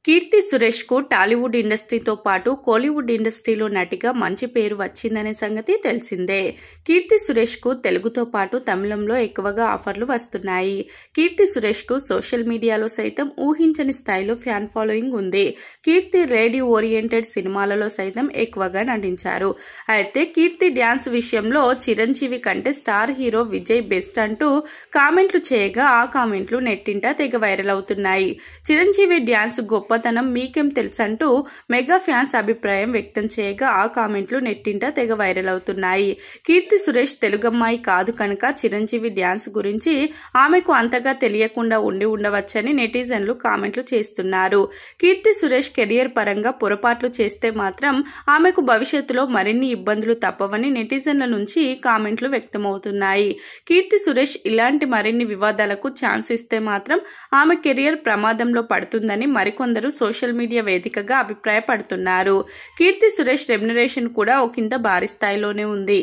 కీర్తి సురేష్ కు టాలీవుడ్ ఇండస్ట్రీతో పాటు కోలీవుడ్ ఇండస్ట్రీలో నటిగా మంచి పేరు వచ్చిందనే సంగతి తెలిసిందే. కీర్తి సురేష్ కు తెలుగుతో పాటు తమిళంలో ఎక్కువగా ఆఫర్లు వస్తున్నాయి. కీర్తి సురేష్ కు సోషల్ మీడియాలో సైతం ఊహించని స్థాయిలో ఫ్యాన్ ఫాలోయింగ్ ఉంది. కీర్తి లేడీ ఓరియంటెడ్ సినిమాలలో సైతం ఎక్కువగా నటించారు. అయితే కీర్తి డ్యాన్స్ విషయంలో చిరంజీవి కంటే స్టార్ హీరో విజయ్ బెస్ట్ అంటూ కామెంట్లు చేయగా ఆ కామెంట్లు నెట్టింట తెగ వైరల్ అవుతున్నాయి. చిరంజీవి డ్యాన్స్ గొప్పతనం మీకేం తెలుసంటూ మెగా ఫ్యాన్స్ అభిప్రాయం వ్యక్తం చేయగా ఆ కామెంట్లు నెట్టింట తెగ వైరల్ అవుతున్నాయి. కీర్తి సురేష్ తెలుగమ్మాయి కాదు కనుక చిరంజీవి డ్యాన్స్ గురించి ఆమెకు అంతగా తెలియకుండా ఉండి ఉండవచ్చని నెటిజన్లు కామెంట్లు చేస్తున్నారు. కీర్తి సురేష్ కెరియర్ పరంగా పొరపాట్లు చేస్తే మాత్రం ఆమెకు భవిష్యత్తులో మరిన్ని ఇబ్బందులు తప్పవని నెటిజన్ల నుంచి కామెంట్లు వ్యక్తమవుతున్నాయి. కీర్తి సురేష్ ఇలాంటి మరిన్ని వివాదాలకు ఛాన్స్ ఇస్తే మాత్రం ఆమె కెరియర్ ప్రమాదంలో పడుతుందని మరికొందరు సోషల్ మీడియా వేదికగా అభిప్రాయపడుతున్నారు. కీర్తి సురేష్ రెమ్యునరేషన్ కూడా ఒకంత భారీ స్థాయిలోనే ఉంది.